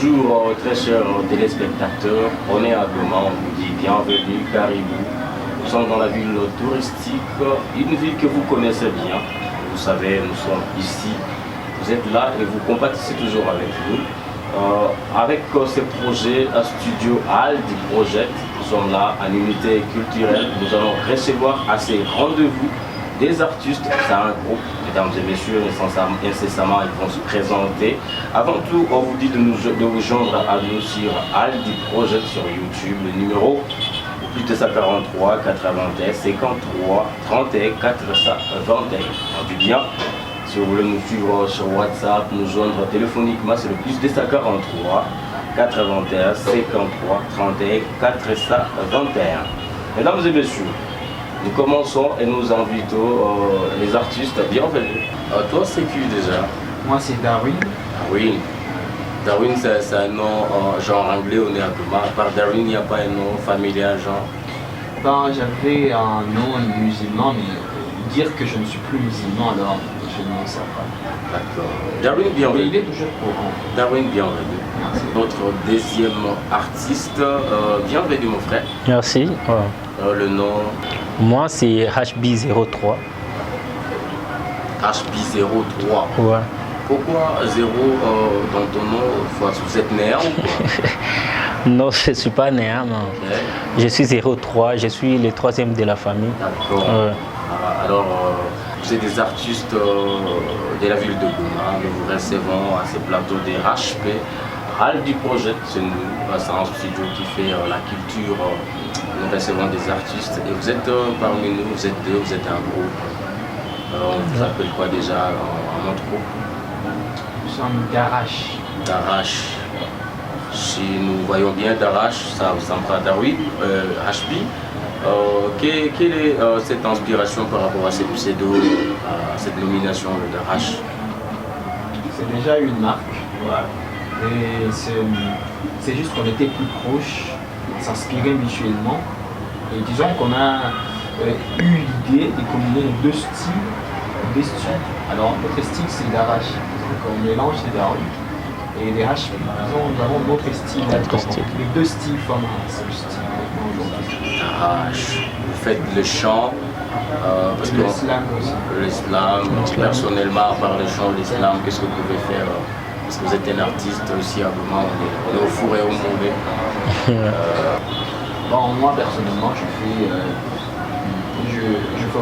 Bonjour très chers téléspectateurs, on est à Goma, on vous dit bienvenue, Caribou. Nous sommes dans la ville touristique, une ville que vous connaissez bien. Vous savez, nous sommes ici, vous êtes là et vous compatissez toujours avec nous. Avec ce projet Studio Aldi Project, nous sommes là à l'unité culturelle, nous allons recevoir à ces rendez-vous des artistes, c'est un groupe, mesdames et messieurs, incessamment ils vont se présenter. Avant tout, on vous dit de vous joindre à nous sur Aldi Project sur YouTube, le numéro plus 243 81 53 31 421. On dit bien, si vous voulez nous suivre sur WhatsApp, nous joindre téléphoniquement, c'est le plus 243 81 53 31 421. Mesdames et messieurs, nous commençons et nous invitons les artistes. Bienvenue. Toi, c'est qui déjà? Moi, c'est Darwin. Darwin. Darwin, c'est un nom genre anglais, on est à Goma. À part Darwin, il n'y a pas un nom familial genre? Ben, j'avais un nom musulman, mais dire que je ne suis plus musulman, alors je ne m'en sers pas. D'accord. Darwin, bienvenue. Mais il est toujours courant. Darwin, bienvenue. Merci. Notre deuxième artiste, bienvenue mon frère. Merci. Le nom? Moi, c'est HB03. HB03. Ouais. Pourquoi 0 dans ton nom? Vous êtes néant ou quoi? Non, je ne suis pas néant. Okay. Je suis 03, je suis le troisième de la famille. D'accord. Alors, vous êtes des artistes de la ville de Goma. Nous vous recevons à ce plateau des HP. Aldi Project, c'est un studio qui fait la culture. Nous recevons des artistes et vous êtes parmi nous, vous êtes deux, vous êtes un groupe. On vous appelle quoi déjà en notre groupe? Nous sommes Darash. Darash. Si nous voyons bien Darash, ça ressemble à Darwin, HB. Quelle est cette inspiration par rapport à ces pseudo, à cette nomination de Darash? C'est déjà une marque. Ouais. Et c'est juste qu'on était plus proches, s'inspirer mutuellement. Et disons qu'on a eu l'idée de combiner deux styles. Alors notre style c'est Darash, donc on mélange les Darwin et les H. Disons nous avons notre style. Les deux styles forment un seul style aujourd'hui. Darash. Vous faites le chant. Parce que l'islam aussi. L'islam, personnellement, à part le chant, l'islam, qu'est-ce que vous pouvez faire? Parce que vous êtes un artiste aussi à Goma, on est au four et au mauvais. Bon, moi personnellement, je fais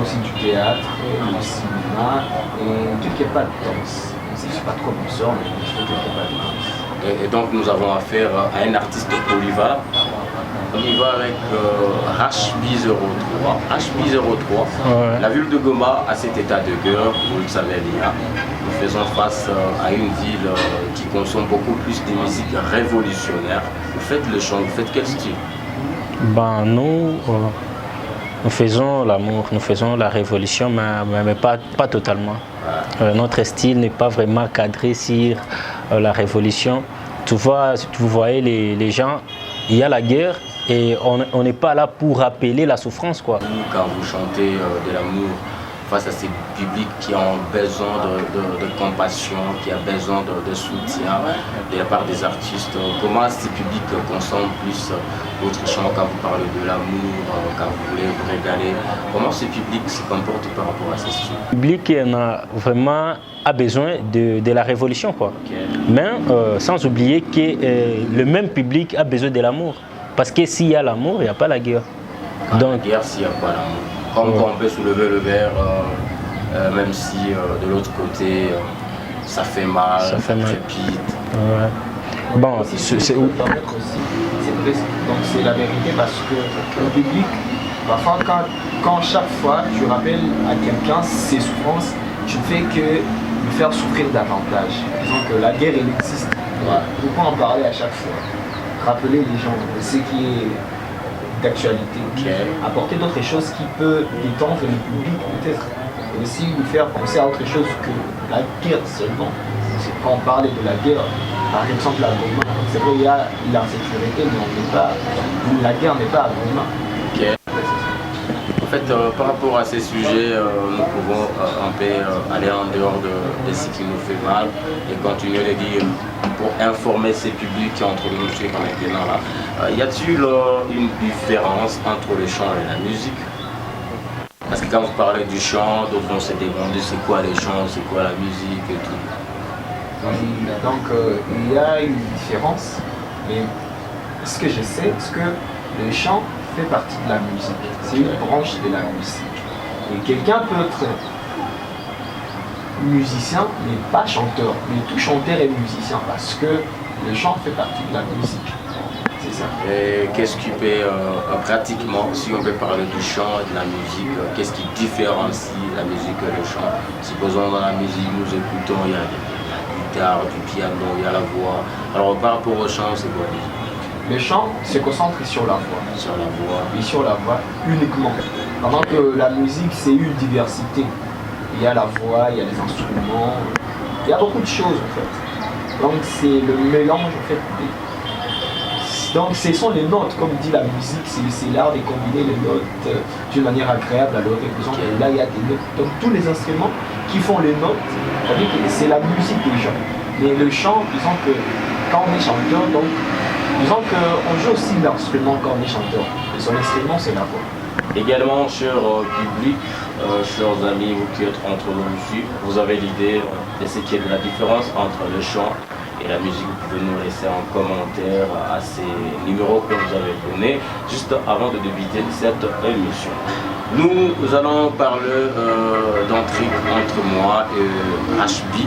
aussi du théâtre, du cinéma et tout ce qui n'est pas de danse. Je ne suis pas trop danseur, mais je fais tout ce qui n'est pas de danse. Et donc nous avons affaire à un artiste polyvalent. On y va avec HB03. HB03, Ouais. la ville de Goma a cet état de guerre, vous le savez bien. Nous faisons face à une ville qui consomme beaucoup plus de musique révolutionnaire. Vous faites le chant, vous faites quel style? Ben, nous faisons l'amour, nous faisons la révolution, mais pas totalement. Notre style n'est pas vraiment cadré sur la révolution. Vous voyez les gens, il y a la guerre et on n'est pas là pour rappeler la souffrance, quoi. Quand vous chantez de l'amour face à ces publics qui ont besoin de compassion, qui ont besoin de soutien de la part des artistes, comment ces publics consomment plus votre chant quand vous parlez de l'amour, quand vous voulez vous régaler? Comment ces publics se comportent par rapport à ces styles? Le public a besoin de la révolution, quoi. Okay. Mais sans oublier que le même public a besoin de l'amour. Parce que s'il y a l'amour, il n'y a pas la guerre. Donc, la guerre, s'il n'y a pas l'amour. Comme on peut soulever le verre, même si de l'autre côté, ça fait mal, ça crépite. Ouais. Bon, c'est où? Donc c'est la vérité parce que le public, parfois quand chaque fois tu rappelles à quelqu'un ses souffrances, tu ne fais que le faire souffrir davantage. Disons que la guerre elle existe. Ouais. Pourquoi en parler à chaque fois? Rappeler les gens de ce qui est d'actualité. Okay. Apporter d'autres choses qui peuvent détendre le public peut-être. Et aussi lui faire penser à autre chose que la guerre seulement. Quand on parlait de la guerre, par exemple à Goma, c'est vrai il y a l'insécurité, mais la guerre n'est pas à Goma. Okay. En fait, par rapport à ces sujets, nous pouvons un peu aller en dehors de ce qui nous fait mal et continuer de dire pour informer ces publics qui entre nous suivre maintenant là. Y a-t-il une différence entre le chant et la musique? Parce que quand vous parlez du chant, d'autres vont se demander c'est quoi les chants, c'est quoi la musique et tout. Oui, donc il y a une différence, mais ce que je sais, c'est que le chant fait partie de la musique. C'est une branche de la musique. Et quelqu'un peut être musicien, mais pas chanteur. Mais tout chanteur est musicien parce que le chant fait partie de la musique. C'est ça. Et qu'est-ce qui peut, pratiquement, si on peut parler du chant et de la musique, qu'est-ce qui différencie la musique et le chant? Supposons dans la musique, nous écoutons, il y a la guitare, du piano, il y a la voix. Alors par rapport au chant, c'est quoi? Le chant se concentre sur la voix. Sur la voix. Et sur la voix uniquement. Pendant que la musique, c'est une diversité. Il y a la voix, il y a les instruments, il y a beaucoup de choses en fait. Donc c'est le mélange en fait. Donc ce sont les notes, comme dit la musique, c'est l'art de combiner les notes d'une manière agréable à leur exemple. Là il y a des notes. Donc tous les instruments qui font les notes, c'est la musique déjà. Mais le chant, disons que quand on est chanteur, donc disons qu'on joue aussi l'instrument quand on est chanteur. Et son instrument, c'est la voix. Également, cher public, chers amis, vous qui êtes entre nous ici, vous avez l'idée de ce qui est de la différence entre le chant et la musique. Vous pouvez nous laisser en commentaire à ces numéros que vous avez donnés, juste avant de débuter cette émission. Nous allons parler d'entrée entre moi et HB.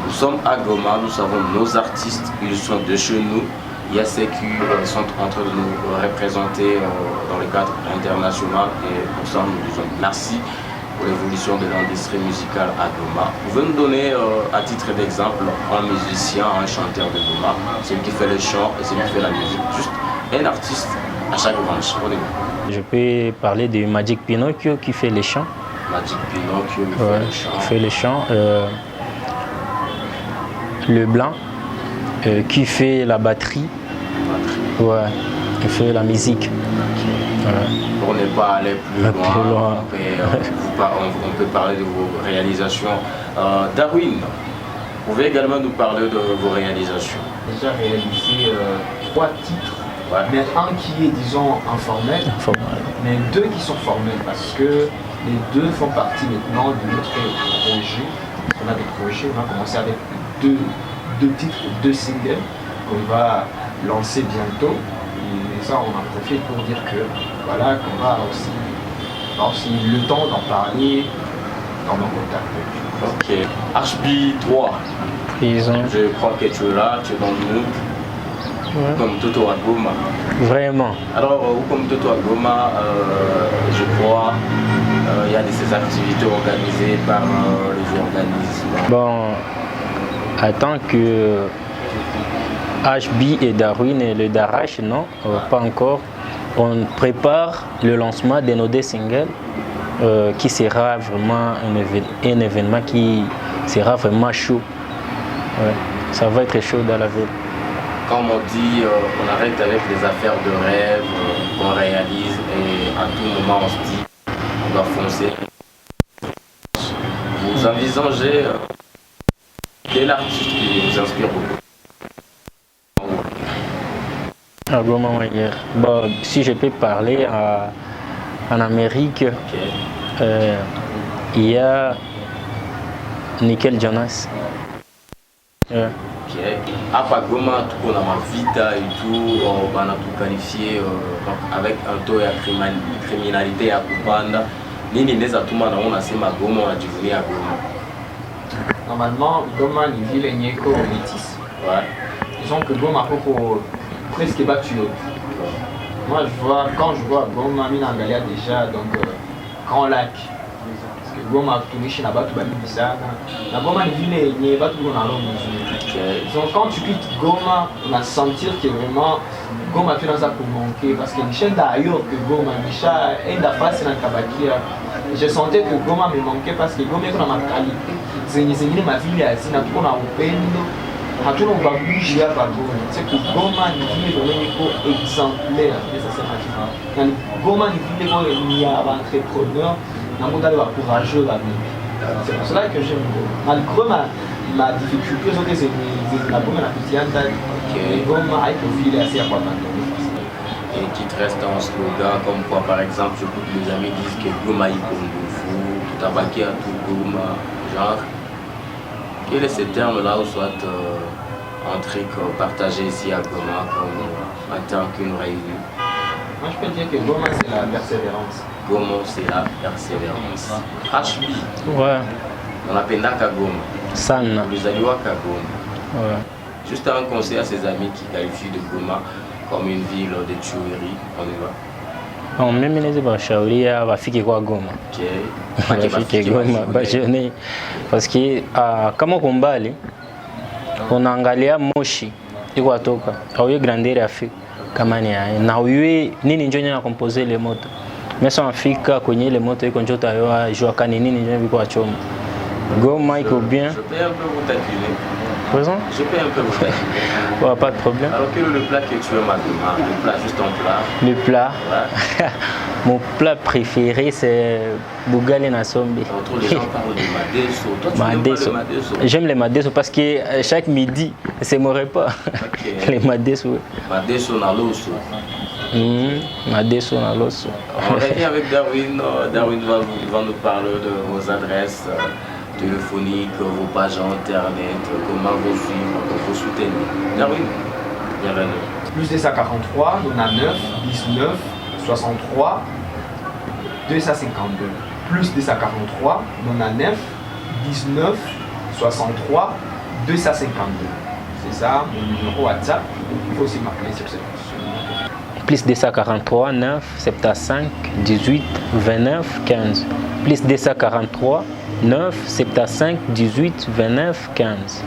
Nous sommes à Goma, nous savons nos artistes, ils sont de chez nous. Il y a ceux qui sont en train de nous représenter dans le cadre international et pour ça nous disons merci pour l'évolution de l'industrie musicale à Goma. Vous pouvez nous donner à titre d'exemple un musicien, un chanteur de Goma, celui qui fait le chant et celui qui fait la musique, juste un artiste à chaque branche. Je peux parler de Magic Pinocchio qui fait les chants. Magic Pinocchio qui fait les chants. Fait les chants. Le Blanc qui fait la batterie. Ouais, qui fait la musique. Voilà. Pour ne pas aller plus loin, on peut parler de vos réalisations. Darwin, vous pouvez également nous parler de vos réalisations. J'ai déjà réalisé 3 titres, mais un qui est disons informel, mais 2 qui sont formels parce que les 2 font partie maintenant de notre projet. On a des projets, on va commencer avec 2 titres, 2 singles qu'on va lancer bientôt. Et ça, on en profite pour dire que voilà, qu'on va aussi le temps d'en parler dans nos contacts. Ok. HB3. Je crois que tu es là, tu es dans le mood. Ouais. Comme Toto à Goma. Vraiment. Alors, comme Toto à Goma, je crois, il y a de ces activités organisées par les organismes. Bon, en tant que HB et Darwin et le Darash, non, pas encore. On prépare le lancement de nos 2 singles qui sera vraiment un événement qui sera vraiment chaud. Ouais, ça va être chaud dans la ville. Comme on dit, on arrête avec les affaires de rêve qu'on réalise et à tout moment on se dit on doit foncer. Vous envisagez quel artiste qui vous inspire beaucoup? Bon, si je peux parler en Amérique, il y a Nickel Jonas. À Goma, on a Vita et tout, on a tout qualifié avec un taux de criminalité à Kupanda. Nini neza tuma na on a sema Goma, on a jivunia à Goma. Normalement, Goma ni ville nyeko métis. Ouais. Disons que Goma pour presque battu. Moi, quand je vois Goma, Minangalia déjà, donc Grand Lac. Parce que Goma, tout le monde n'a pas tout battu ça. La Goma, une ville, il n'y a pas tout le monde. Donc, quand tu quittes Goma, on va sentir que vraiment Goma fait dans ça pour manquer. Parce que Michel d'ailleurs que Goma, Michel est d'affaires, c'est dans le Kabakia. Je sentais que Goma me manquait parce que Goma est dans ma qualité. C'est ma ville, c'est dans tout le monde. hatuna ubaguzi hapa Goma. C'est que Goma ni vile donné iko exemplaire de ça c'est yani Goma ni vile kwa ni ya entrepreneur na mudali wa courageux là. C'est pour cela que j'aime Goma. Malgré ma difficulté zote la Goma na kutianda Goma haiko vile assez à quoi et qui te reste en slogan comme quoi par exemple je peux que mes amis disent que Goma est comme vous, tout abaqué à tout Goma, genre quel est ce terme là ou soit un truc partagé ici à Goma comme en tant qu'une réunion? Moi je peux dire que Goma c'est la persévérance. Goma c'est la persévérance. HB. Ouais. On appelle Naka Goma. Sana. Les Aliwaka Goma. Ouais. Juste un conseil à ses amis qui qualifient de Goma comme une ville de tuerie, on y va. Bon, mimi naweza bashauria wafike kwa Goma. Okay. Wafike Goma bajone parce que kama uko mbali unaangalia moshi iko atoka au grandeur ya Afrika kama ni haya na uyue nini njoo nyana composer le moto mesa Afrika kwenye ile moto iko njoo tayo jua kani nini njoo biko achoma Goma iko bien. Je peux un peu vous taquiner. Présent? Je peux un peu vous taquiner. Ouais, pas de problème. Alors quel est le plat que tu aimes à Goma? Le plat, juste un plat. Le plat. Ouais. Mon plat préféré c'est Bougali na sombe. Les gens parlent de madeso. Toi, tu n'aimes pas le madeso? J'aime les madeso parce que chaque midi, c'est mon repas. Okay. Les madeso. Madeso na loso. Madeso na loso. On revient avec Darwin. Darwin va nous parler de vos adresses téléphoniques, vos pages internet, comment vous suivre, vous soutenir. Darwin, bienvenue. Plus 243, 99, 19, 63, 252. Plus 243, 99, 19, 63, 252. C'est ça, mon numéro WhatsApp. Il faut aussi m'appeler sur ce numéro. Plus 243, 9, 75, 18, 29, 15. Plus 243, 9, 75, 18, 29, 15.